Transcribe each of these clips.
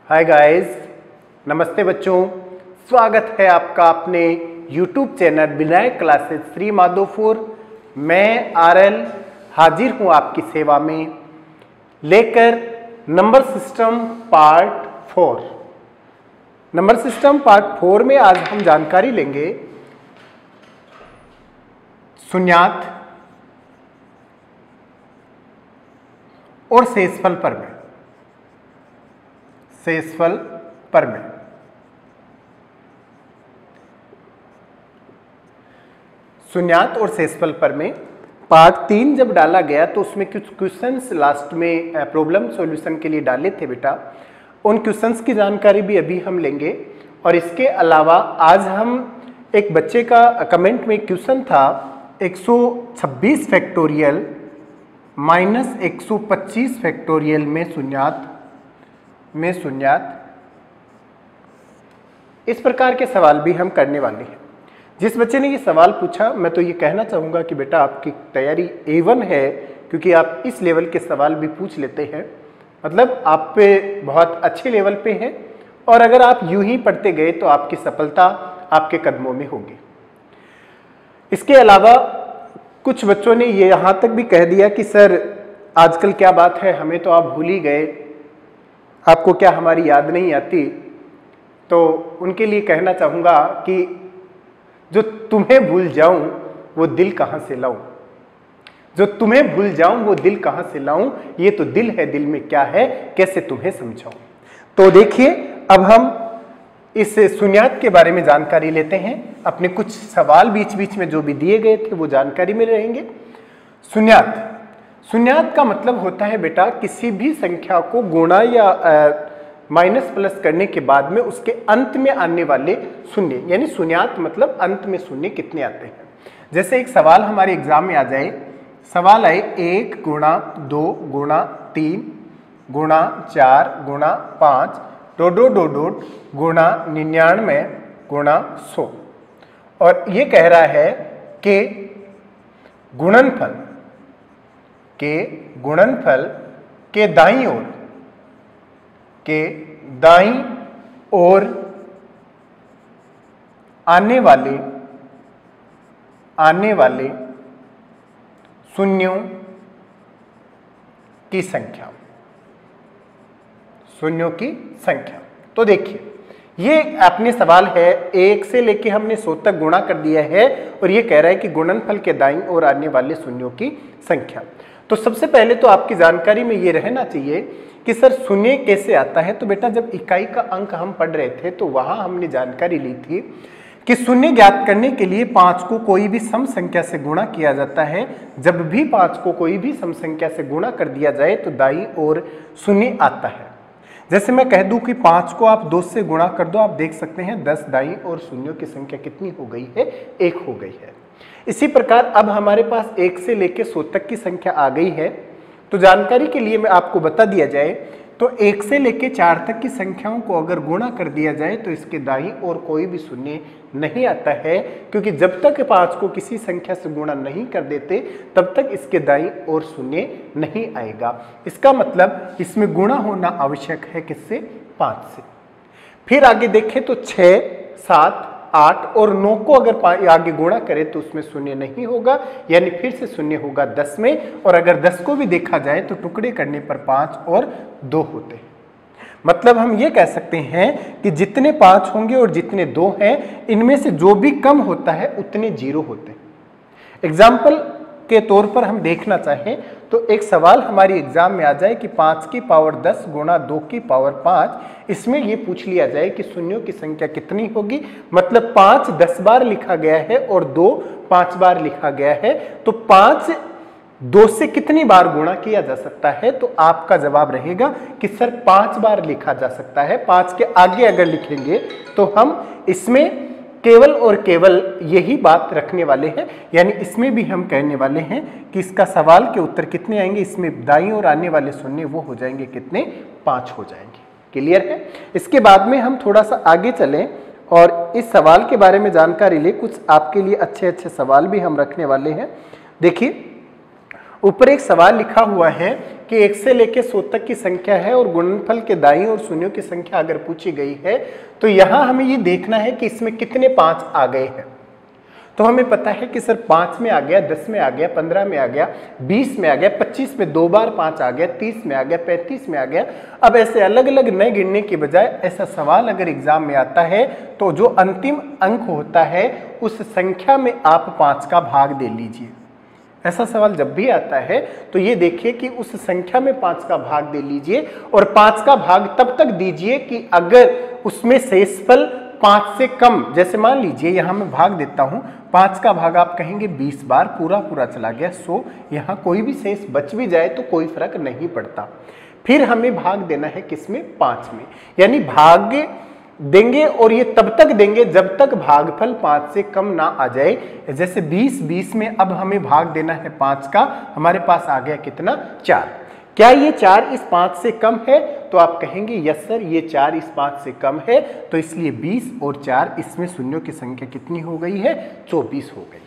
Hi guys, नमस्ते बच्चों। स्वागत है आपका अपने YouTube channel Vinayak classes Shri Madhopur. मैं RL हाजिर हूं आपकी सेवा में लेकर number system part 4। Number system part 4 में आज हम जानकारी लेंगे शून्यात और शेषफल प्रमेय। शेषफल प्रमेय शून्यात और शेषफल प्रमेय पार्ट 3 जब डाला गया तो उसमें कुछ क्वेश्चंस लास्ट में प्रॉब्लम सॉल्यूशन के लिए डाले थे बेटा। उन क्वेश्चंस की जानकारी भी अभी हम लेंगे। और इसके अलावा आज हम एक बच्चे का कमेंट में क्वेश्चन था 126 फैक्टोरियल माइनस 125 फैक्टोरियल में शून्यात इस प्रकार के सवाल भी हम करने वाले हैं। जिस बच्चे ने ये सवाल पूछा, मैं तो ये कहना चाहूँगा कि बेटा आपकी तैयारी A1 है, क्योंकि आप इस लेवल के सवाल भी पूछ लेते हैं। मतलब आप पे बहुत अच्छे लेवल पे हैं और अगर आप यूं ही पढ़ते गए तो आपकी सफलता आपके कदमों में होगी। इसके अलावा कुछ बच्चों ने ये यहाँ तक भी कह दिया कि सर आजकल क्या बात है, हमें तो आप भूल ही गए, आपको क्या हमारी याद नहीं आती। तो उनके लिए कहना चाहूँगा कि जो तुम्हें भूल जाऊं वो दिल कहाँ से लाऊं, जो तुम्हें भूल जाऊं वो दिल कहाँ से लाऊं, ये तो दिल है, दिल में क्या है, कैसे तुम्हें समझाऊं। तो देखिए, अब हम इस शून्यात के बारे में जानकारी लेते हैं। अपने कुछ सवाल बीच बीच में जो भी दिए गए थे वो जानकारी में रहेंगे। शून्यात का मतलब होता है बेटा किसी भी संख्या को गुणा या माइनस प्लस करने के बाद में उसके अंत में आने वाले शून्य, यानी शून्यात मतलब अंत में शून्य कितने आते हैं। जैसे एक सवाल हमारे एग्जाम में आ जाए, सवाल आए 1 गुणा 2 गुणा 3 गुणा 4 गुणा 5 डोट गुणा 99 गुणा 100, और ये कह रहा है कि गुणनफल के दाईं ओर आने वाले शून्यों की संख्या। तो देखिए, ये अपने सवाल है 1 से लेके हमने 100 तक गुणा कर दिया है और ये कह रहा है कि गुणनफल के दाईं ओर आने वाले शून्यों की संख्या। तो सबसे पहले तो आपकी जानकारी में ये रहना चाहिए कि सर शून्य कैसे आता है। तो बेटा जब इकाई का अंक हम पढ़ रहे थे तो वहां हमने जानकारी ली थी कि शून्य ज्ञात करने के लिए 5 को कोई भी सम संख्या से गुणा किया जाता है। जब भी 5 को कोई भी सम संख्या से गुणा कर दिया जाए तो दाईं ओर शून्य आता है। जैसे मैं कह दूं कि 5 को आप 2 से गुणा कर दो, आप देख सकते हैं 10 दाईं ओर शून्यों की संख्या कितनी हो गई है, 1 हो गई है। इसी प्रकार अब हमारे पास 1 से लेकर 100 तक की संख्या आ गई है। तो जानकारी के लिए मैं आपको बता दिया जाए तो 1 से लेकर 4 तक की संख्याओं को अगर गुणा कर दिया जाए तो इसके दाईं ओर कोई भी शून्य नहीं आता है, क्योंकि जब तक 5 को किसी संख्या से गुणा नहीं कर देते तब तक इसके दाईं ओर शून्य नहीं आएगा। इसका मतलब इसमें गुणा होना आवश्यक है किससे, 5 से। फिर आगे देखें तो 6, 7, 8 और 9 को अगर आगे गुणा करें तो उसमें शून्य नहीं होगा, यानी फिर से शून्य होगा 10 में। और अगर 10 को भी देखा जाए तो टुकड़े करने पर 5 और 2 होते हैं। मतलब हम ये कह सकते हैं कि जितने 5 होंगे और जितने 2 हैं, इनमें से जो भी कम होता है उतने 0 होते हैं। एग्जाम्पल के तौर पर हम देखना चाहें तो एक सवाल हमारी एग्जाम में आ जाए कि 5 की पावर 10 गुणा 2 की पावर 5, इसमें ये पूछ लिया जाए कि शून्यों की संख्या कितनी होगी। मतलब 5 10 बार लिखा गया है और 2 5 बार लिखा गया है, तो 5 2 से कितनी बार गुणा किया जा सकता है। तो आपका जवाब रहेगा कि सर 5 बार लिखा जा सकता है। 5 के आगे अगर लिखेंगे तो हम इसमें केवल और केवल यही बात रखने वाले हैं, यानी इसमें भी हम कहने वाले हैं कि इसका सवाल के उत्तर कितने आएंगे, इसमें दाईं ओर आने वाले शून्य वो हो जाएंगे कितने, 5 हो जाएंगे। क्लियर है। इसके बाद में हम थोड़ा सा आगे चलें और इस सवाल के बारे में जानकारी ले। कुछ आपके लिए अच्छे अच्छे सवाल भी हम रखने वाले हैं। देखिए, ऊपर एक सवाल लिखा हुआ है कि 1 से लेकर 100 तक की संख्या है और गुणनफल के दाईं और शून्यों की संख्या अगर पूछी गई है तो यहां हमें ये देखना है कि इसमें कितने 5 आ गए हैं। तो हमें पता है कि सर 5 में आ गया, 10 में आ गया, 15 में आ गया, 20 में आ गया, 25 में 2 बार 5 आ गया, 30 में आ गया, 35 में आ गया। अब ऐसे अलग अलग नए गिनने की बजाय ऐसा सवाल अगर एग्जाम में आता है तो जो अंतिम अंक होता है उस संख्या में आप 5 का भाग दे लीजिए। ऐसा सवाल जब भी आता है तो ये देखिए कि उस संख्या में 5 का भाग दे लीजिए और 5 का भाग तब तक दीजिए कि अगर उसमें शेषफल 5 से कम, जैसे मान लीजिए यहां मैं भाग देता हूं, 5 का भाग आप कहेंगे 20 बार पूरा पूरा चला गया 100, यहां कोई भी शेष बच भी जाए तो कोई फर्क नहीं पड़ता। फिर हमें भाग देना है किसमें? 5 में, यानी भाग देंगे और ये तब तक देंगे जब तक भागफल 5 से कम ना आ जाए। जैसे 20 में अब हमें भाग देना है 5 का, हमारे पास आ गया कितना? 4। क्या ये 4 इस 5 से कम है? तो आप कहेंगे यस सर ये 4 इस 5 से कम है, तो इसलिए 20 और 4 इसमें शून्यों की संख्या कितनी हो गई है? 24 हो गई है।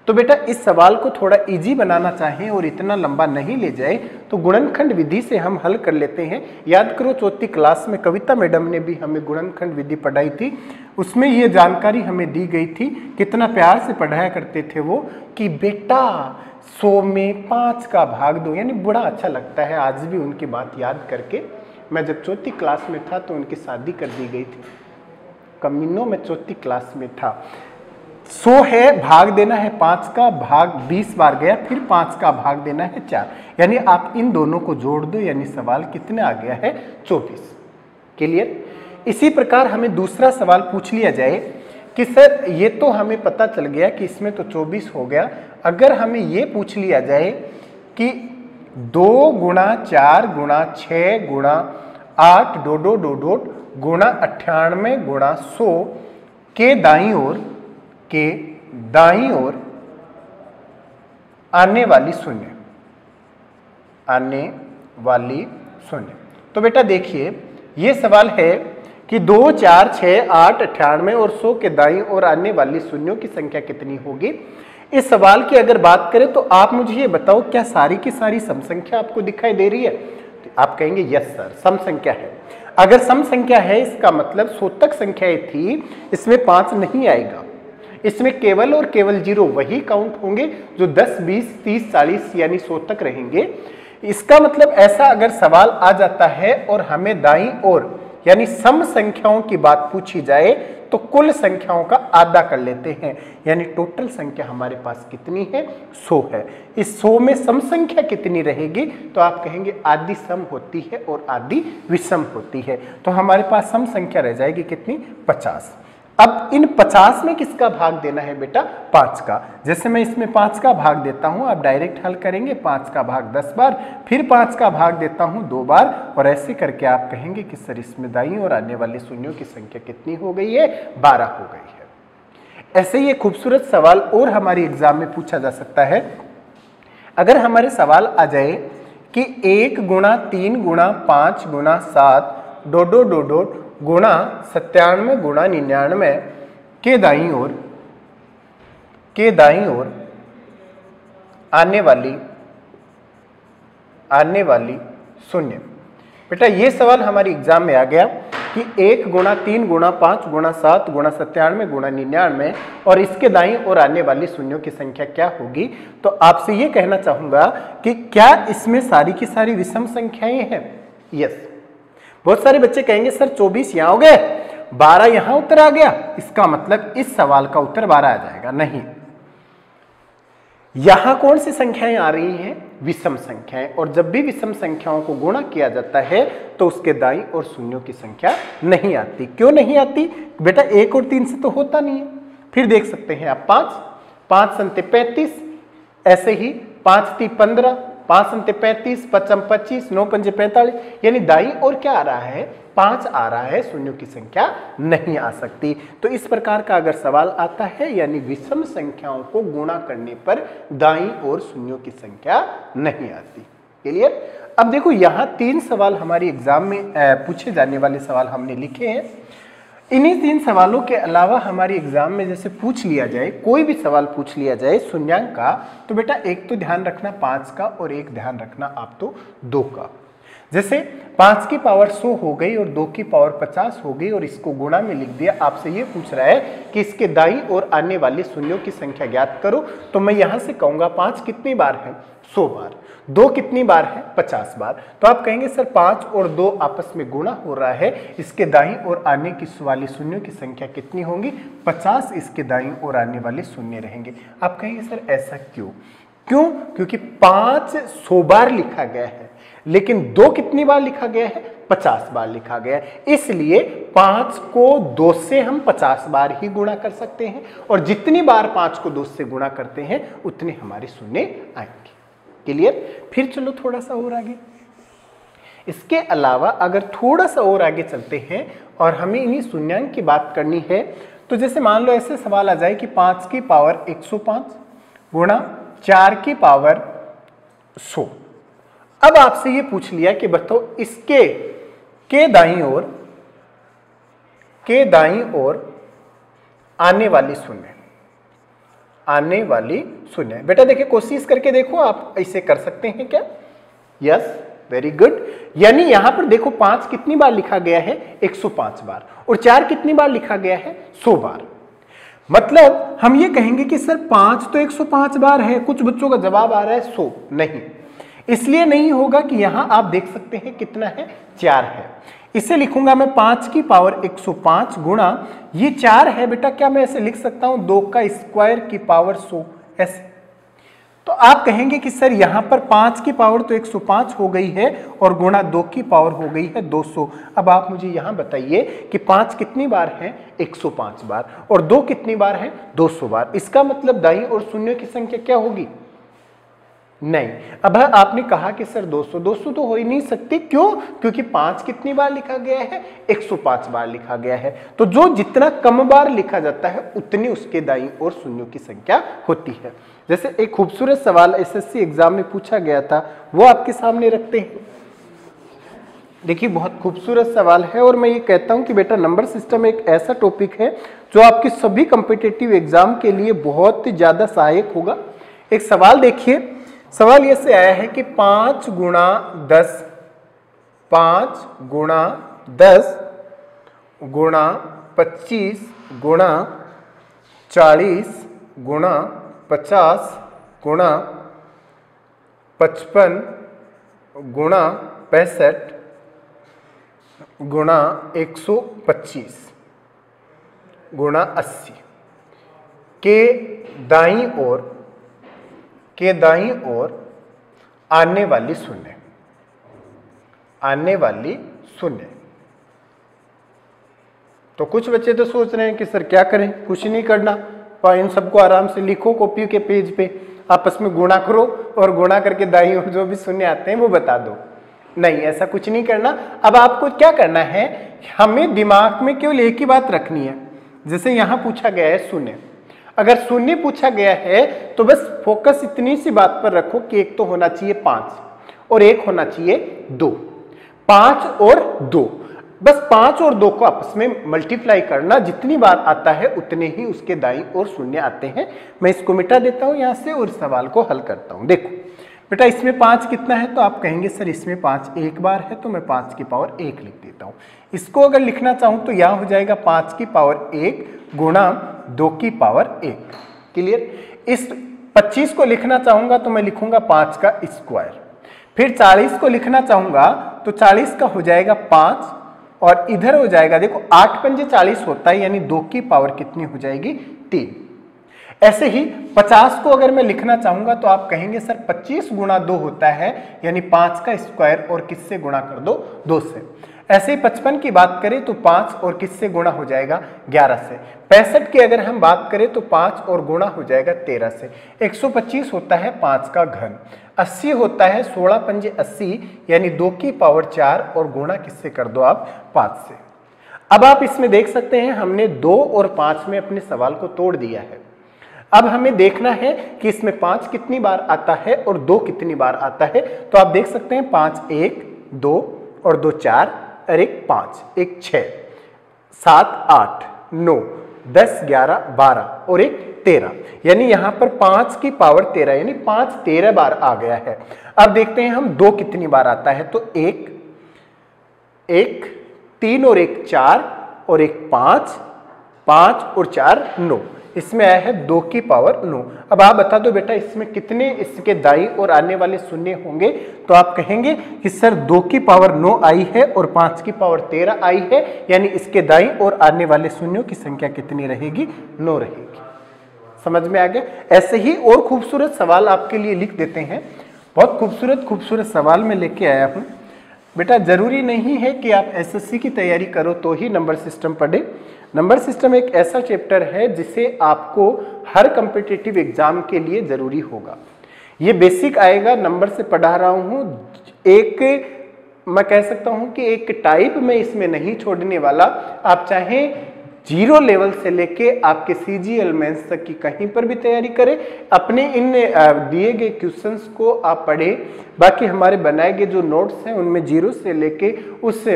तो बेटा इस सवाल को थोड़ा इजी बनाना चाहें और इतना लंबा नहीं ले जाए तो गुणनखंड विधि से हम हल कर लेते हैं। याद करो चौथी क्लास में कविता मैडम ने भी हमें गुणनखंड विधि पढ़ाई थी, उसमें ये जानकारी हमें दी गई थी, कितना प्यार से पढ़ाया करते थे वो कि बेटा 100 में 5 का भाग दो, यानी बड़ा अच्छा लगता है आज भी उनकी बात याद करके। मैं जब चौथी क्लास में था तो उनकी शादी कर दी गई थी, कमीनों में चौथी क्लास में था। 100 है, भाग देना है 5 का, भाग 20 बार गया, फिर 5 का भाग देना है 4, यानी आप इन दोनों को जोड़ दो, यानी सवाल कितने आ गया है? 24। क्लियर? इसी प्रकार हमें दूसरा सवाल पूछ लिया जाए कि सर ये तो हमें पता चल गया कि इसमें तो 24 हो गया, अगर हमें ये पूछ लिया जाए कि 2 गुणा 4 गुणा 6 गुणा 8 डोडो डोडो गुणा 98 गुणा 100 के दाईं ओर आने वाली शून्य। तो बेटा देखिए ये सवाल है कि 2, 4, 6, 8, 98 और 100 के दाईं ओर आने वाली शून्यों की संख्या कितनी होगी। इस सवाल की अगर बात करें तो आप मुझे ये बताओ क्या सारी की सारी सम संख्या आपको दिखाई दे रही है? तो आप कहेंगे यस सर सम संख्या है। अगर सम संख्या है इसका मतलब 100 तक संख्याएं थी, इसमें 5 नहीं आएगा, इसमें केवल और केवल 0 वही काउंट होंगे जो 10, 20, 30, 40 यानी 100 तक रहेंगे। इसका मतलब ऐसा अगर सवाल आ जाता है और हमें दाईं ओर यानी सम संख्याओं की बात पूछी जाए तो कुल संख्याओं का आधा कर लेते हैं, यानी टोटल संख्या हमारे पास कितनी है? 100 है। इस 100 में सम संख्या कितनी रहेगी? तो आप कहेंगे आधी सम होती है और आधी विषम होती है, तो हमारे पास सम संख्या रह जाएगी कितनी? 50। अब इन 50 में किसका भाग देना है बेटा? 5 का। जैसे मैं इसमें 5 का भाग देता हूं, आप डायरेक्ट हल करेंगे, 5 का भाग 10 बार, फिर 5 का भाग देता हूं 2 बार, और ऐसे करके आप कहेंगे कि सर इसमें दाईं ओर आने वाले शून्यों की संख्या कितनी हो गई है? 12 हो गई है। ऐसे ही एक खूबसूरत सवाल और हमारी एग्जाम में पूछा जा सकता है। अगर हमारे सवाल आ जाए कि 1 गुणा 3 गुणा 5 गुणा 7 डोडो डोडो गुणा 97 गुणा 99 के दाईं ओर आने वाली शून्य। बेटा ये सवाल हमारी एग्जाम में आ गया कि 1 गुणा 3 गुणा 5 गुणा 7 गुणा 97 गुणा 99 और इसके दाईं ओर आने वाली शून्यों की संख्या क्या होगी। तो आपसे ये कहना चाहूंगा कि क्या इसमें सारी की सारी विषम संख्याएं हैं? यस। बहुत सारे बच्चे कहेंगे सर 24 यहां हो गए, 12 यहां उत्तर आ गया, इसका मतलब इस सवाल का उत्तर 12 आ जाएगा। नहीं, यहां कौन सी संख्याएं आ रही हैं? विषम संख्याएं, और जब भी विषम संख्याओं को गुणा किया जाता है तो उसके दाईं और शून्यों की संख्या नहीं आती। क्यों नहीं आती? बेटा 1 और 3 से तो होता नहीं है। फिर देख सकते हैं आप 5 संते 35, ऐसे ही 5 × 15, 5 संते 35, 5 25, 9 पंजे 45, यानी दाईं और क्या आ रहा है? 5 आ रहा है, शून्यों की संख्या नहीं आ सकती। तो इस प्रकार का अगर सवाल आता है यानी विषम संख्याओं को गुणा करने पर दाईं और शून्यों की संख्या नहीं आती। क्लियर? अब देखो यहाँ 3 सवाल हमारी एग्जाम में पूछे जाने वाले सवाल हमने लिखे हैं। इन्हीं 3 सवालों के अलावा हमारी एग्जाम में जैसे पूछ लिया जाए, कोई भी सवाल पूछ लिया जाए शून्यांक का, तो बेटा एक तो ध्यान रखना 5 का और एक ध्यान रखना आप तो 2 का। जैसे 5 की पावर 100 हो गई और 2 की पावर 50 हो गई और इसको गुणा में लिख दिया। आपसे ये पूछ रहा है कि इसके दाईं ओर आने वाले शून्यों की संख्या ज्ञात करो, तो मैं यहां से कहूंगा 5 कितनी बार है, 100 बार। 2 कितनी बार है, 50 बार। तो आप कहेंगे सर 5 और 2 आपस में गुणा हो रहा है, इसके दाईं ओर आने की वाली शून्यों की संख्या कितनी होंगी, 50 इसके दाईं ओर आने वाले शून्य रहेंगे। आप कहेंगे सर ऐसा क्यों? क्योंकि 5 100 बार लिखा गया है, लेकिन 2 कितनी बार लिखा गया है, 50 बार लिखा गया है। इसलिए 5 को 2 से हम 50 बार ही गुणा कर सकते हैं, और जितनी बार 5 को 2 से गुणा करते हैं उतने हमारे शून्य आएंगे। क्लियर? फिर चलो थोड़ा सा और आगे। इसके अलावा अगर थोड़ा सा और आगे चलते हैं और हमें इन्हीं शून्यांक की बात करनी है, तो जैसे मान लो ऐसे सवाल आ जाए कि 5 की पावर 105 गुणा 4 की पावर 100। अब आपसे ये पूछ लिया कि बताओ इसके के दाईं ओर आने वाली शून्य। बेटा देखिए कोशिश करके देखो, आप ऐसे कर सकते हैं क्या? Yes, very good. यानी यहां पर देखो 5 कितनी बार लिखा गया है, 105 बार, और 4 कितनी बार लिखा गया है, 100 बार। मतलब हम ये कहेंगे कि सर 5 तो 105 बार है। कुछ बच्चों का जवाब आ रहा है 100। नहीं, इसलिए नहीं होगा कि यहां आप देख सकते हैं कितना है, 4 है। इसे लिखूंगा मैं 5 की पावर 105 गुणा ये 4 है। बेटा क्या मैं ऐसे लिख सकता हूं, 2 का स्क्वायर की पावर 100 ऐसे। तो आप कहेंगे कि सर यहां पर 5 की पावर तो 105 हो गई है और गुणा 2 की पावर हो गई है 200। अब आप मुझे यहां बताइए कि 5 कितनी बार है, 105 बार, और 2 कितनी बार है, 200 बार। इसका मतलब दाईं और शून्य की संख्या क्या होगी? नहीं। अब आपने कहा कि सर 200 तो हो ही नहीं सकती। क्यों? क्योंकि 5 कितनी बार लिखा गया है, 105 बार लिखा गया है। तो जो जितना कम बार लिखा जाता है उतनी उसके दाईं ओर शून्यों की संख्या होती है। जैसे एक खूबसूरत सवाल एसएससी एग्जाम में पूछा गया था, वो आपके सामने रखते हैं। देखिए बहुत खूबसूरत सवाल है, और मैं ये कहता हूं कि बेटा नंबर सिस्टम एक ऐसा टॉपिक है जो आपके सभी कॉम्पिटिटिव एग्जाम के लिए बहुत ही ज्यादा सहायक होगा। एक सवाल देखिए, सवाल ये से आया है कि 5 गुणा 10 गुणा 25 गुणा 40 गुणा 50 गुणा 55 गुणा 65 गुणा 125 गुणा 80 के दाईं ओर आने वाली शून्य। तो कुछ बच्चे तो सोच रहे हैं कि सर क्या करें, कुछ नहीं करना, पर इन सबको आराम से लिखो कॉपी के पेज पे, आपस में गुणा करो और गुणा करके दाईं ओर जो भी शून्य आते हैं वो बता दो। नहीं, ऐसा कुछ नहीं करना। अब आपको क्या करना है, हमें दिमाग में केवल एक ही बात रखनी है। जैसे यहां पूछा गया है शून्य, अगर शून्य पूछा गया है तो बस फोकस इतनी सी बात पर रखो कि एक तो होना चाहिए 5 और एक होना चाहिए 2। 5 और 2, बस 5 और 2 को आपस में मल्टीप्लाई करना, जितनी बार आता है उतने ही उसके दाईं ओर शून्य आते हैं। मैं इसको मिटा देता हूं यहां से और सवाल को हल करता हूं। देखो बेटा इसमें 5 कितना है, तो आप कहेंगे सर इसमें 5 एक बार है, तो मैं 5 की पावर 1 लिख देता हूं। इसको अगर लिखना चाहूं तो यहां हो जाएगा 5 की पावर 1 गुणा 2 की पावर 1। क्लियर? इस 25 को लिखना चाहूंगा तो मैं लिखूंगा 5 का स्क्वायर। फिर 40 को लिखना चाहूंगा तो 40 का हो जाएगा 5, और इधर हो जाएगा, देखो 8 पंजे 40 होता है, यानी 2 की पावर कितनी हो जाएगी, 3। ऐसे ही 50 को अगर मैं लिखना चाहूंगा तो आप कहेंगे सर 25 गुणा 2 होता है, यानी 5 का स्क्वायर, और किससे गुणा कर दो, 2 से। ऐसे ही 55 की बात करें तो 5 और किससे गुणा हो जाएगा, 11 से। 65 की अगर हम बात करें तो 5 और गुणा हो जाएगा 13 से। 125 होता है 5 का घन। 80 होता है 16 पंजे 80, यानी 2 की पावर 4, और गुणा किससे कर दो आप, 5 से। अब आप इसमें देख सकते हैं हमने 2 और 5 में अपने सवाल को तोड़ दिया है। अब हमें देखना है कि इसमें 5 कितनी बार आता है और 2 कितनी बार आता है। तो आप देख सकते हैं 5 1 2 और 2 4 और 1 5, 1 6। 7 8 9 10 11 12 और एक 13, यानी यहां पर 5 की पावर 13 यानी 5 13 बार आ गया है। अब देखते हैं हम 2 कितनी बार आता है, तो 1 1 3 और एक 4 और एक 5 5 और 4 9, इसमें आया है 2 की पावर 9। अब आप बता दो बेटा इसमें कितने इसके दाई और आने वाले शून्य होंगे, तो आप कहेंगे कि सर 2 की पावर 9 आई है और 5 की पावर 13 आई है, यानी इसके दाई और आने वाले शून्यों की संख्या कितनी रहेगी, 9 रहेगी। समझ में आ गया। ऐसे ही और खूबसूरत सवाल आपके लिए लिख देते हैं, बहुत खूबसूरत सवाल मैं लेके आया हूं। बेटा जरूरी नहीं है कि आप एसएससी की तैयारी करो तो ही नंबर सिस्टम पढ़े। नंबर सिस्टम एक ऐसा चैप्टर है जिसे आपको हर कॉम्पिटिटिव एग्जाम के लिए जरूरी होगा। ये बेसिक आएगा, नंबर से पढ़ा रहा हूं, एक मैं कह सकता हूं कि एक टाइप में इसमें नहीं छोड़ने वाला। आप चाहें 0 लेवल से लेके आपके सीजीएल मेंस तक की कहीं पर भी तैयारी करें, अपने इन दिए गए क्वेश्चंस को आप पढ़ें। बाकी हमारे बनाए गए जो नोट्स हैं उनमें 0 से लेके उस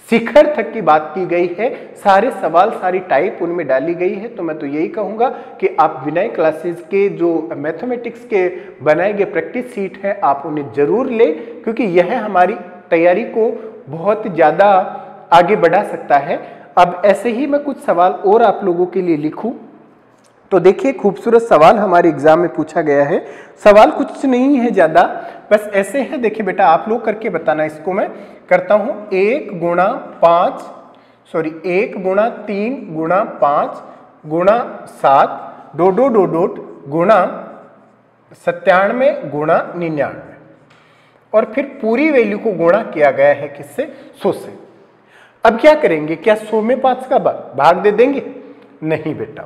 शिखर तक की बात की गई है, सारे सवाल सारी टाइप उनमें डाली गई है। तो मैं तो यही कहूंगा कि आप विनय क्लासेस के जो मैथमेटिक्स के बनाए गए प्रैक्टिस सीट है आप उन्हें जरूर लें, क्योंकि यह हमारी तैयारी को बहुत ज़्यादा आगे बढ़ा सकता है। अब ऐसे ही मैं कुछ सवाल और आप लोगों के लिए लिखूं, तो देखिए खूबसूरत सवाल हमारे एग्जाम में पूछा गया है। सवाल कुछ नहीं है ज़्यादा, बस ऐसे है। देखिए बेटा आप लोग करके बताना, इसको मैं करता हूं। 1 गुणा 3 गुणा 5 गुणा 7 डोट गुणा 97 गुणा 99, और फिर पूरी वैल्यू को गुणा किया गया है किससे, 100 से। अब क्या करेंगे, क्या 100 में 5 का भाग दे देंगे? नहीं बेटा,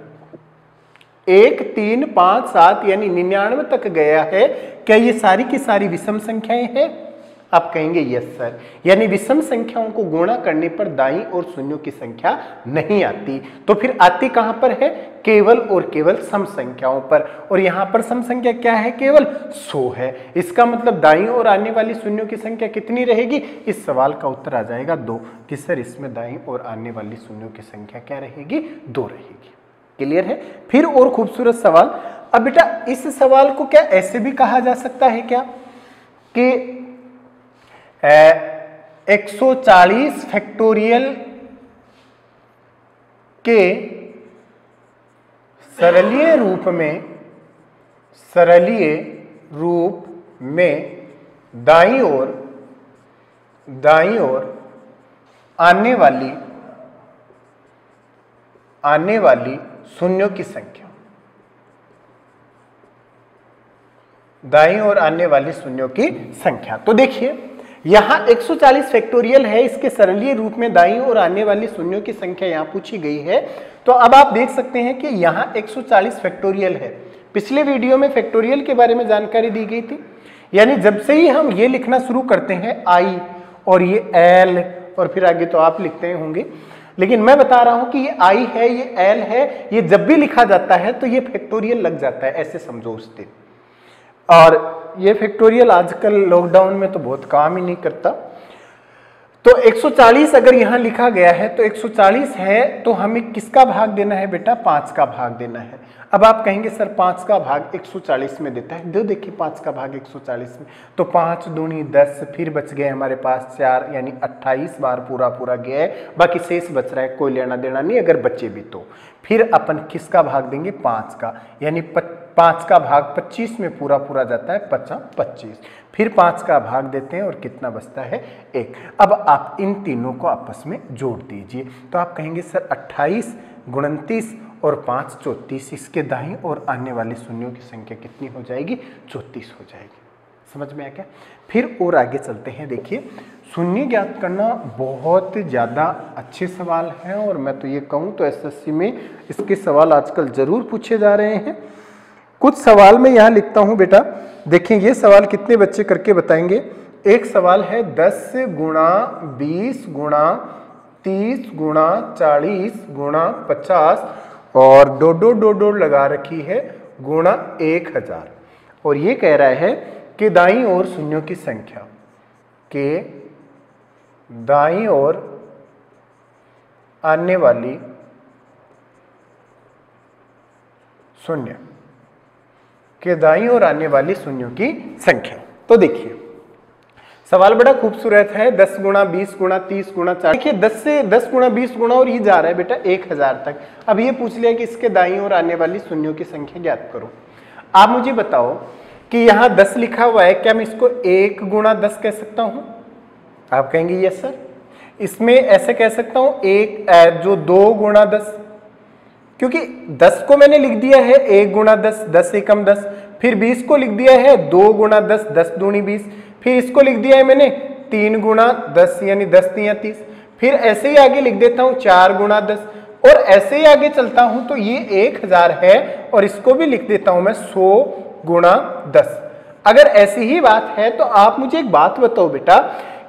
1 3 5 7 यानी 99 तक गया है। क्या ये सारी की सारी विषम संख्याएं हैं? आप कहेंगे यस सर, यानी विषम संख्याओं को गुणा करने पर दाईं और शून्यों की संख्या नहीं आती। तो फिर आती कहां पर है? केवल और केवल सम संख्याओं पर, और यहां पर सम संख्या क्या है? केवल 100 है। इसका मतलब दाईं और आने वाली शून्यों की संख्या कितनी रहेगी? इस सवाल का उत्तर आ जाएगा 2, कि सर इसमें दाईं और आने वाली शून्यों की संख्या क्या रहेगी? 2 रहेगी। क्लियर है। फिर और खूबसूरत सवाल। अब बेटा इस सवाल को क्या ऐसे भी कहा जा सकता है क्या कि 140 फैक्टोरियल के सरलीय रूप में दाईं ओर आने वाली शून्यों की संख्या, दाईं ओर आने वाली शून्यों की संख्या। तो देखिए यहां 140 फैक्टोरियल है, इसके सरलीय रूप में दाईं ओर आने वाली शून्यों की संख्या यहां पूछी गई है। तो अब आप देख सकते हैं कि यहां 140 फैक्टोरियल है। पिछले वीडियो में फैक्टोरियल के बारे में जानकारी दी गई थी, यानी जब से ही हम ये लिखना शुरू करते हैं आई और ये एल और फिर आगे तो आप लिखते होंगे, लेकिन मैं बता रहा हूं कि ये आई है, ये एल है, ये जब भी लिखा जाता है तो ये फैक्टोरियल लग जाता है, ऐसे समझो उस दिन। और ये फैक्टोरियल आजकल लॉकडाउन में तो बहुत काम ही नहीं करता। तो 140 अगर यहां लिखा गया है तो 140 है, तो हमें किसका भाग देना है बेटा? 5 का भाग देना है। अब आप कहेंगे सर 5 का भाग 140 में देता है, देखिए 5 का भाग 140 में, तो 5 दूनी 10, फिर बच गए हमारे पास 4, यानी 28 बार पूरा गया है, बाकी शेष बच रहा है, कोई लेना देना नहीं, अगर बचे भी तो। फिर अपन किसका भाग देंगे? 5 का, यानी 5 का भाग 25 में पूरा जाता है, 25। फिर 5 का भाग देते हैं और कितना बचता है? 1। अब आप इन तीनों को आपस में जोड़ दीजिए, तो आप कहेंगे सर 28 29 और 5 34, इसके दाईं और आने वाले शून्यों की संख्या कितनी हो जाएगी? 34 हो जाएगी। समझ में आ गया। फिर और आगे चलते हैं। देखिए शून्य ज्ञात करना बहुत ज़्यादा अच्छे सवाल हैं, और मैं तो ये कहूँ तो एसएससी में इसके सवाल आजकल जरूर पूछे जा रहे हैं। कुछ सवाल मैं यहाँ लिखता हूँ बेटा, देखें ये सवाल कितने बच्चे करके बताएंगे। एक सवाल है 10 गुणा 20 गुणा 30 गुणा 40 गुणा 50 और डोड लगा रखी है गुणा 1000, और ये कह रहा है कि दाईं ओर शून्यों की संख्या, के दाईं ओर आने वाली शून्य के दाईं ओर आने वाली शून्यों की संख्या। तो देखिए सवाल बड़ा खूबसूरत है, 10 गुणा 20 गुणा 30 गुणा 40। देखिए 10 गुणा 20 गुणा और ये जा रहा है बेटा 1000 तक। अब ये पूछ लिया कि इसके दाईं ओर आने वाली शून्यों की संख्या ज्ञात करो। आप मुझे बताओ कि यहाँ 10 लिखा हुआ है, क्या मैं इसको 1 गुणा 10 कह सकता हूँ? आप कहेंगे यस सर। इसमें ऐसे कह सकता हूँ एक जो 2 गुणा 10, क्योंकि 10 को मैंने लिख दिया है 1 गुणा 10, 10 एकम 10, फिर 20 को लिख दिया है 2 गुणा 10, 10 दूनी 20, फिर इसको लिख दिया है मैंने 3 गुणा 10 यानी 10 तियां 30, फिर ऐसे ही आगे लिख देता हूँ 4 गुणा 10 और ऐसे ही आगे चलता हूं तो ये 1000 है और इसको भी लिख देता हूं मैं 100 गुणा 10। अगर ऐसी ही बात है तो आप मुझे एक बात बताओ बेटा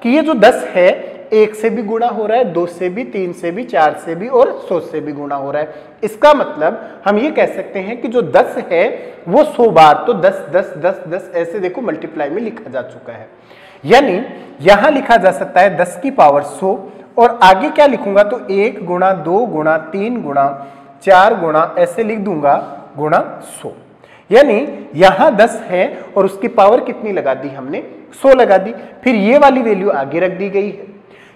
कि ये जो 10 है 1 से भी गुणा हो रहा है, 2 से भी, 3 से भी, 4 से भी और 100 से भी गुणा हो रहा है। इसका मतलब हम ये कह सकते हैं कि जो 10 है वो 100 बार तो 10 10 10 10 ऐसे देखो मल्टीप्लाई में लिखा जा चुका है। यानी यहां लिखा जा सकता है 10 की पावर 100 और आगे क्या लिखूंगा तो 1 गुणा 2 गुणा 3 गुणा 4 गुणा ऐसे लिख दूंगा गुणा 100। यानी यहां 10 है और उसकी पावर कितनी लगा दी हमने 100 लगा दी, फिर ये वाली वैल्यू आगे रख दी गई है।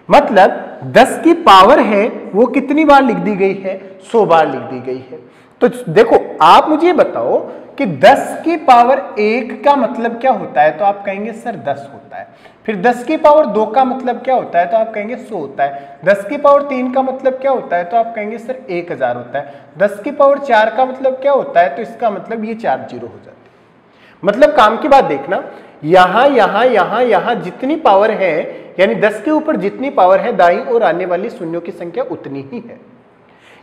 मतलब 10 की पावर है वो कितनी बार लिख दी गई है 100 बार लिख दी गई है। तो देखो आप मुझे बताओ कि 10 की पावर 1 का मतलब क्या होता है, तो आप कहेंगे सर 10 होता है। फिर 10 की पावर 2 का मतलब क्या होता है, तो आप कहेंगे 100 होता है। 10 की पावर 3 का मतलब क्या होता है, तो आप कहेंगे सर 1000 होता है। 10 की पावर 4 का मतलब क्या होता है, तो इसका मतलब ये 4 जीरो हो जाते हैं। मतलब काम की बात देखना, यहां यहां यहां यहां जितनी पावर है यानी 10 के ऊपर जितनी पावर है दाईं ओर आने वाली शून्यों की संख्या उतनी ही है।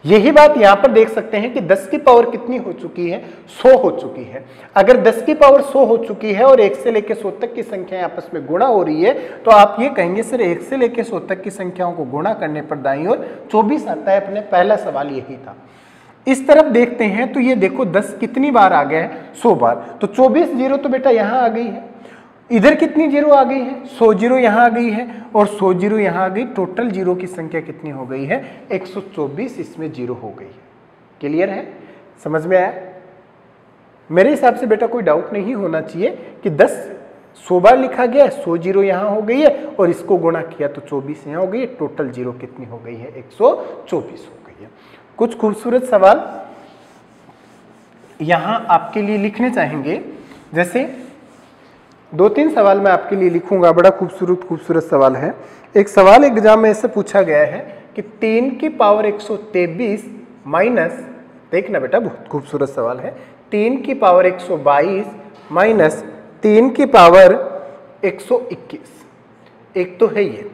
यही बात यहां पर देख सकते हैं कि 10 की पावर कितनी हो चुकी है 100 हो चुकी है। अगर 10 की पावर 100 हो चुकी है और 1 से लेकर 100 तक की संख्याएं आपस में गुणा हो रही है तो आप ये कहेंगे सर 1 से लेकर 100 तक की संख्याओं को गुणा करने पर दाईं ओर 24 आता है। अपने पहला सवाल यही था। इस तरफ देखते हैं तो ये देखो 10 कितनी बार आ गया है 100 बार, तो 24 जीरो तो बेटा यहां आ गई है। इधर कितनी जीरो आ गई है 100 जीरो यहां आ गई है और 100 जीरो यहां आ गई। टोटल जीरो की संख्या कितनी हो गई है 124 इसमें जीरो हो गई है। क्लियर है, समझ में आया? मेरे हिसाब से बेटा कोई डाउट नहीं होना चाहिए कि 10 100 बार लिखा गया है, 100 जीरो यहां हो गई है और इसको गुणा किया तो 24 यहां हो गई है। टोटल जीरो कितनी हो गई है 124 हो गई है। कुछ खूबसूरत सवाल यहां आपके लिए लिखने चाहेंगे, जैसे 2-3 सवाल मैं आपके लिए लिखूंगा। बड़ा खूबसूरत सवाल है। एक सवाल एग्जाम में ऐसे पूछा गया है कि 3 की पावर 123 माइनस, देखना बेटा बहुत खूबसूरत सवाल है, 3 की पावर 122 माइनस 3 की पावर 121। एक तो है ये।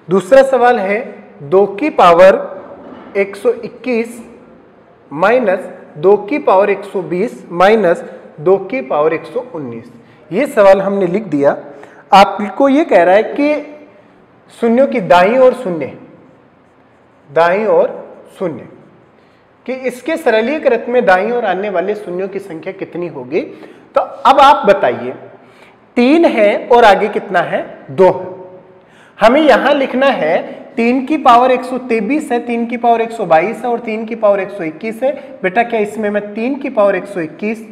दूसरा सवाल है 2 की पावर 121 माइनस 2 की पावर 120 माइनस 2 की पावर 119। ये सवाल हमने लिख दिया। आपको ये कह रहा है कि शून्यों की दाईं ओर शून्य, दाईं ओर शून्य कि इसके सरलीकृत में दाईं ओर आने वाले शून्यों की संख्या कितनी होगी। तो अब आप बताइए 3 है और आगे कितना है 2 है। हमें यहां लिखना है 3 की पावर 123 है, 3 की पावर 122 है और 3 की पावर 121 है। बेटा क्या इसमें मैं 3 की पावर 121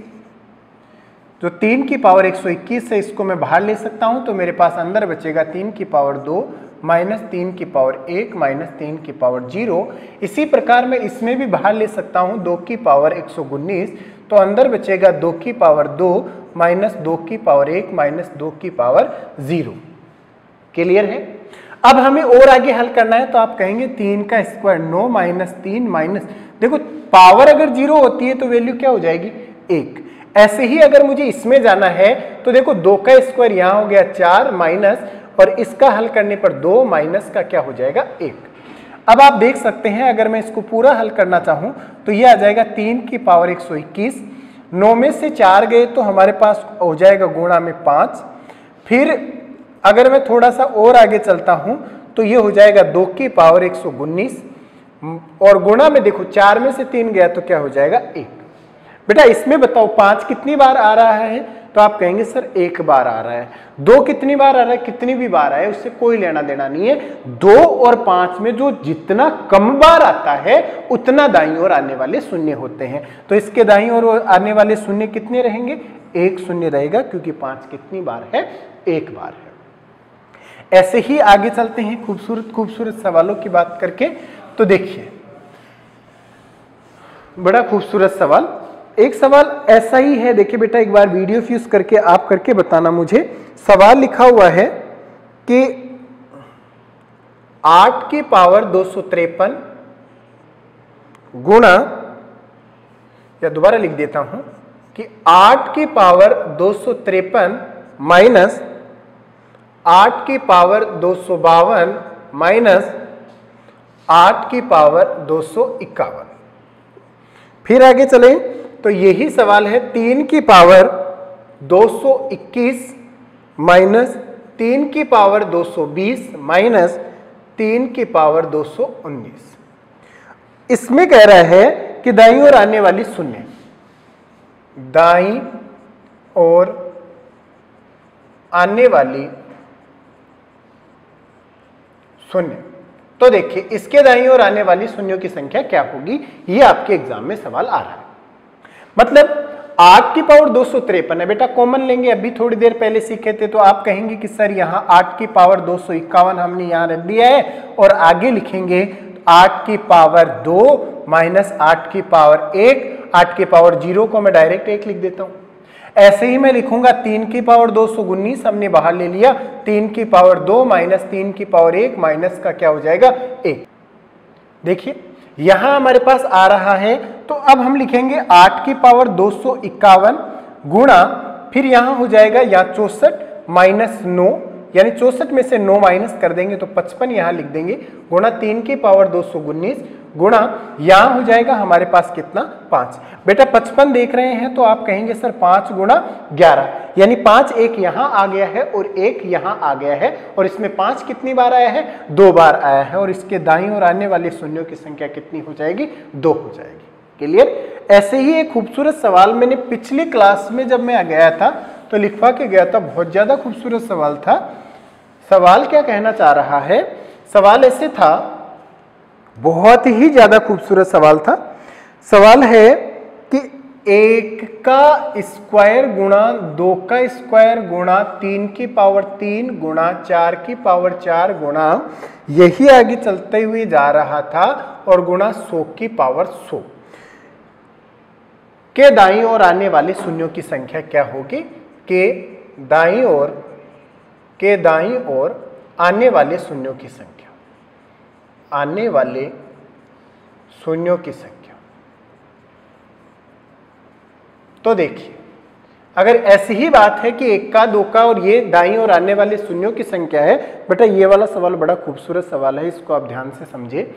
जो 3 की पावर 121 है इसको मैं बाहर ले सकता हूं तो मेरे पास अंदर बचेगा 3 की पावर 2 माइनस 3 की पावर 1 माइनस 3 की पावर 0। इसी प्रकार मैं इसमें भी बाहर ले सकता हूं 2 की पावर 119 तो अंदर बचेगा 2 की पावर 2 माइनस 2 की पावर 1 माइनस 2 की पावर 0। क्लियर है? अब हमें और आगे हल करना है तो आप कहेंगे 3 का स्क्वायर 9 माइनस 3 माइनस, देखो पावर अगर 0 होती है तो वैल्यू क्या हो जाएगी 1। ऐसे ही अगर मुझे इसमें जाना है तो देखो 2 का स्क्वायर यहां हो गया 4 माइनस और इसका हल करने पर 2 माइनस का क्या हो जाएगा 1। अब आप देख सकते हैं अगर मैं इसको पूरा हल करना चाहूं तो ये आ जाएगा 3 की पावर 121, 9 में से 4 गए तो हमारे पास हो जाएगा गुणा में 5। फिर अगर मैं थोड़ा सा और आगे चलता हूं तो ये हो जाएगा 2 की पावर 119 और गुणा में देखो 4 में से 3 गया तो क्या हो जाएगा 1। बेटा इसमें बताओ 5 कितनी बार आ रहा है तो आप कहेंगे सर एक बार आ रहा है। 2 कितनी बार आ रहा है, कितनी भी बार आए उससे कोई लेना देना नहीं है। 2 और 5 में जो जितना कम बार आता है उतना दाईं ओर आने वाले शून्य होते हैं। तो इसके दाईं ओर आने वाले शून्य कितने रहेंगे, 1 शून्य रहेगा, क्योंकि 5 कितनी बार है, 1 बार है। ऐसे ही आगे चलते हैं खूबसूरत खूबसूरत सवालों की बात करके। तो देखिए बड़ा खूबसूरत सवाल, एक सवाल ऐसा ही है। देखिए बेटा एक बार वीडियो फ्यूज करके आप करके बताना मुझे। सवाल लिखा हुआ है कि 8 की पावर 253 गुणा, या दोबारा लिख देता हूं कि 8 की पावर 253 माइनस 8 की पावर 252 माइनस 8 की पावर 251। फिर आगे चले तो यही सवाल है 3 की पावर 221 माइनस 3 की पावर 220 माइनस 3 की पावर 219। इसमें कह रहा है कि दाईं ओर आने वाली शून्य, दाईं ओर आने वाली शून्य। तो देखिए इसके दाईं ओर आने वाली शून्यों की संख्या क्या होगी, ये आपके एग्जाम में सवाल आ रहा है। मतलब 8 की पावर 253 है बेटा, कॉमन लेंगे, अभी थोड़ी देर पहले सीखे थे। तो आप कहेंगे कि सर यहाँ 8 की पावर 251 हमने यहाँ रख दिया है, और आगे लिखेंगे 8 की पावर 2 माइनस 8 की पावर 1, 8 की पावर 0 को मैं डायरेक्ट 1 लिख देता हूं। ऐसे ही मैं लिखूंगा 3 की पावर 219 हमने बाहर ले लिया, 3 की पावर 2 माइनस 3 की पावर 1 माइनस का क्या हो जाएगा 1। देखिए यहां हमारे पास आ रहा है, तो अब हम लिखेंगे 8 की पावर 251 गुणा, फिर यहां हो जाएगा या 64 माइनस 9, यानी 64 में से 9 माइनस कर देंगे तो 55 यहां लिख देंगे, गुणा 3 की पावर 219 गुणा यहां हो जाएगा हमारे पास कितना 5। बेटा 55 देख रहे हैं तो आप कहेंगे सर 5 गुणा 11, यानी 5 एक यहां आ गया है और 1 यहां आ गया है, और इसमें 5 कितनी बार आया है, 2 बार आया है, और इसके दाईं ओर आने वाले शून्यों की संख्या कितनी हो जाएगी, 2 हो जाएगी। क्लियर। ऐसे ही एक खूबसूरत सवाल मैंने पिछली क्लास में जब मैं गया था तो लिखवा के गया था, बहुत ज्यादा खूबसूरत सवाल था। सवाल क्या कहना चाह रहा है, सवाल ऐसे था, बहुत ही ज्यादा खूबसूरत सवाल था। सवाल है कि 1 का स्क्वायर गुणा 2 का स्क्वायर गुणा 3 की पावर 3 गुणा 4 की पावर 4 गुणा, यही आगे चलते हुए जा रहा था, और गुणा 100 की पावर 100 के दाईं ओर आने वाले शून्यों की संख्या क्या होगी, के दाईं ओर आने वाले शून्यों की संख्या, आने वाले शून्यों की संख्या। तो देखिए अगर ऐसी ही बात है कि 1 का 2 का और ये दाईं ओर आने वाले शून्यों की संख्या है, बेटा ये वाला सवाल बड़ा खूबसूरत सवाल है, इसको आप ध्यान से समझिए।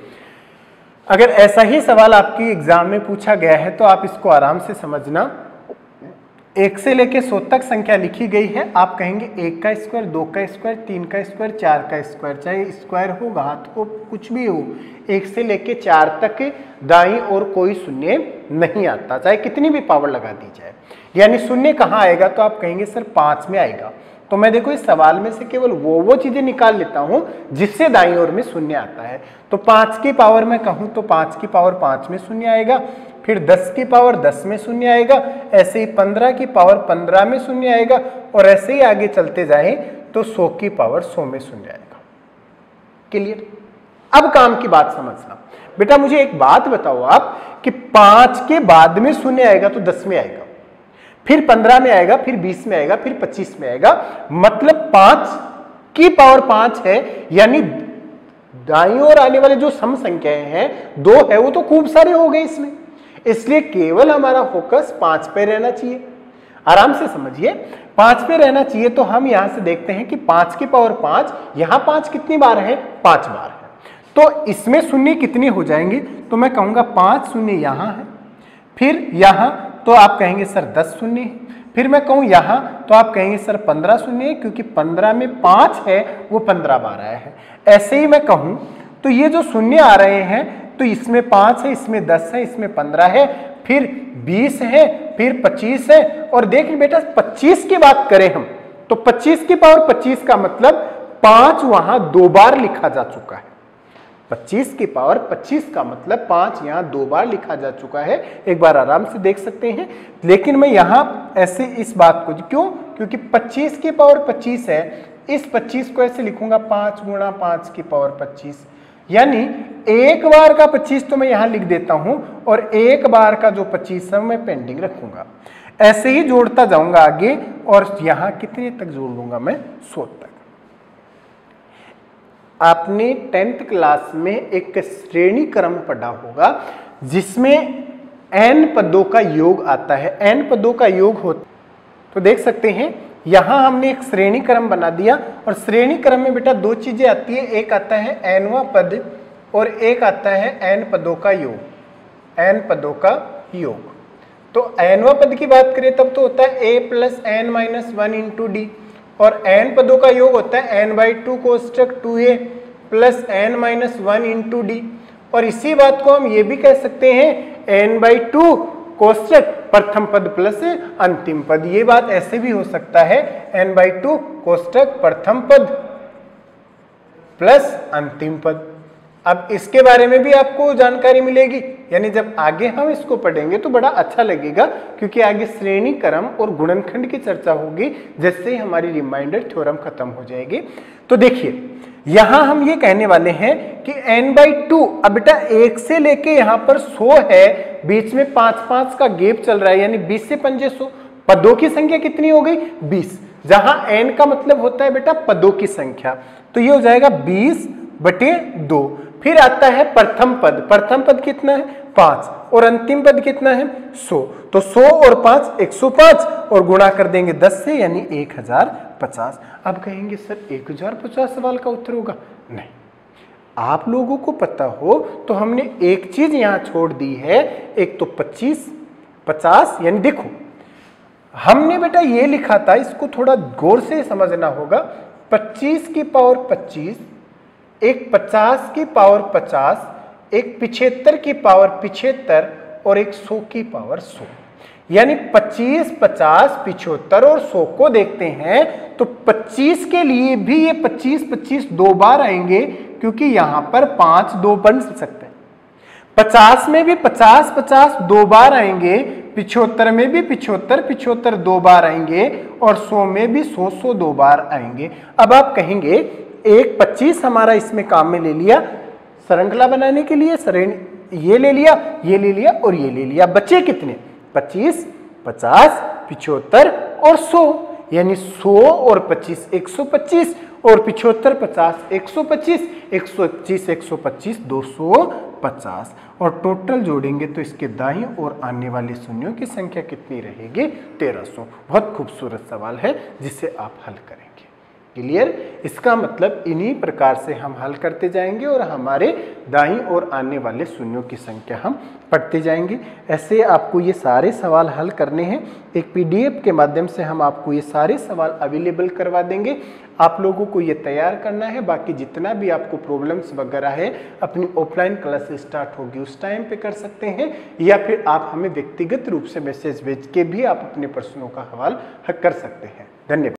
अगर ऐसा ही सवाल आपकी एग्जाम में पूछा गया है तो आप इसको आराम से समझना। 1 से लेके 100 तक संख्या लिखी गई है, आप कहेंगे 1 का स्क्वायर, 2 का स्क्वायर, 3 का स्क्वायर, 4 का स्क्वायर, चाहे स्क्वायर हो, घात हो, कुछ भी हो, 1 से लेके 4 तक दाईं ओर कोई शून्य नहीं आता, चाहे कितनी भी पावर लगा दी जाए। यानी शून्य कहाँ आएगा, तो आप कहेंगे सर 5 में आएगा। तो मैं देखो इस सवाल में से केवल वो चीजें निकाल लेता हूं जिससे दाईं ओर में शून्य आता है। तो 5 की पावर में कहूं तो 5 की पावर 5 में शून्य आएगा, फिर 10 की पावर 10 में शून्य आएगा, ऐसे ही 15 की पावर 15 में शून्य आएगा, और ऐसे ही आगे चलते जाएं तो 100 की पावर 100 में शून्य आएगा। क्लियर। अब काम की बात समझना। बेटा मुझे एक बात बताओ आप कि 5 के बाद में शून्य आएगा तो 10 में आएगा, फिर 15 में आएगा, फिर 20 में आएगा, फिर 25 में आएगा, मतलब 5 की पावर 5 है, यानी दाईं ओर आने वाले जो सम संख्याएं हैं 2 है, वो तो खूब सारे हो गए इसमें, इसलिए केवल हमारा फोकस 5 पे रहना चाहिए। आराम से समझिए, 5 पे रहना चाहिए। तो हम यहां से देखते हैं कि 5 की पावर 5, यहां 5 कितनी बार है, 5 बार है, तो इसमें शून्य कितने हो जाएंगे, तो मैं कहूंगा 5 शून्य यहां है, फिर यहां तो आप कहेंगे सर 10 शून्य है, फिर मैं कहूं यहां तो आप कहेंगे सर 15 शून्य है, क्योंकि 15 में 5 है वो 15 बार आया है। ऐसे ही मैं कहूं तो ये जो शून्य आ रहे हैं तो इसमें 5 है, इसमें 10 है, इसमें 15 है, फिर 20 है, फिर 25 है। और देख बेटा 25 की बात करें हम तो 25 की पावर 25 का मतलब 5 वहां 2 बार लिखा जा चुका है। 25 की पावर 25 का मतलब 5 यहां 2 बार लिखा जा चुका है। एक बार आराम से देख सकते हैं। लेकिन मैं यहां ऐसे इस बात को क्यों, क्योंकि 25 की पावर 25 है, इस 25 को ऐसे लिखूंगा 5 गुणा 5 की पावर 25, यानी एक बार का 25 तो मैं यहां लिख देता हूं और एक बार का जो 25 है मैं पेंडिंग रखूंगा। ऐसे ही जोड़ता जाऊंगा आगे और यहां कितने तक जोड़ लूंगा मैं 100 तक। आपने 10th क्लास में एक श्रेणी क्रम पढ़ा होगा जिसमें n पदों का योग आता है। n पदों का योग हो तो देख सकते हैं यहां हमने एक श्रेणी क्रम बना दिया और श्रेणी क्रम में बेटा 2 चीजें आती है, एक आता है nवां पद और एक आता है n पदों का योग, n पदों का योग। तो nवां पद की बात करें तब तो होता है a plus n minus 1 into D और n पदों का योग होता है n/2 कोष्टक 2a plus n minus 1 into D. और इसी बात को हम ये भी कह सकते हैं n/2 कोष्टक प्रथम पद प्लस अंतिम पद। ये बात ऐसे भी हो सकता है n/2 कोष्टक प्रथम पद प्लस अंतिम पद। अब इसके बारे में भी आपको जानकारी मिलेगी, यानी जब आगे हम इसको पढ़ेंगे तो बड़ा अच्छा लगेगा, क्योंकि आगे श्रेणी क्रम और गुणनखंड की चर्चा होगी जैसे ही हमारी रिमाइंडर थ्योरम खत्म हो जाएगी। तो देखिए यहां हम ये कहने वाले हैं कि n/2, अब बेटा 1 से लेके यहां पर 100 है, बीच में 5-5 का गैप चल रहा है, यानी 20 से 5 100, पदों की संख्या कितनी हो गई 20, जहां n का मतलब होता है बेटा पदों की संख्या, तो ये हो जाएगा 20/2। फिर आता है प्रथम पद, प्रथम पद कितना है 5 और अंतिम पद कितना है 100, तो 100 और 5 105 और गुणा कर देंगे 10 से यानी 1050। अब कहेंगे सर 1050 सवाल का उत्तर होगा? नहीं, आप लोगों को पता हो तो हमने एक चीज यहां छोड़ दी है, एक तो 25 50, यानी देखो हमने बेटा ये लिखा था, इसको थोड़ा गौर से समझना होगा। 25 की पावर 25, एक 50 की पावर 50, एक 75 की पावर 75 और एक 100 की पावर 100, यानी 25 50 75 और 100 को देखते हैं तो 25 के लिए भी ये 25 25 2 बार आएंगे, क्योंकि यहां पर 5 2 बन सकते हैं। 50 में भी 50 50 2 बार आएंगे, 75 में भी 75 75 2 बार आएंगे और 100 में भी 100 100 2 बार आएंगे। अब आप कहेंगे एक 25 हमारा इसमें काम में ले लिया श्रृंखला बनाने के लिए, ये ले लिया, ये ले लिया और ये ले लिया, बचे कितने 25 50 75 और 100, यानी 100 और 25 125 और 75 50 125 125 125 250 और टोटल जोड़ेंगे तो इसके दाईं ओर आने वाले शून्यों की संख्या कितनी रहेगी 1300। बहुत खूबसूरत सवाल है जिसे आप हल करेंगे। क्लियर? इसका मतलब इन्हीं प्रकार से हम हल करते जाएंगे और हमारे दाईं ओर आने वाले शून्यों की संख्या हम पढ़ते जाएंगे। ऐसे आपको ये सारे सवाल हल करने हैं, एक PDF के माध्यम से हम आपको ये सारे सवाल अवेलेबल करवा देंगे। आप लोगों को ये तैयार करना है, बाकी जितना भी आपको प्रॉब्लम्स वगैरह है अपनी ऑफलाइन क्लास स्टार्ट होगी उस टाइम पे कर सकते हैं, या फिर आप हमें व्यक्तिगत रूप से मैसेज भेज के भी आप अपने प्रश्नों का हवाल कर सकते हैं। धन्यवाद।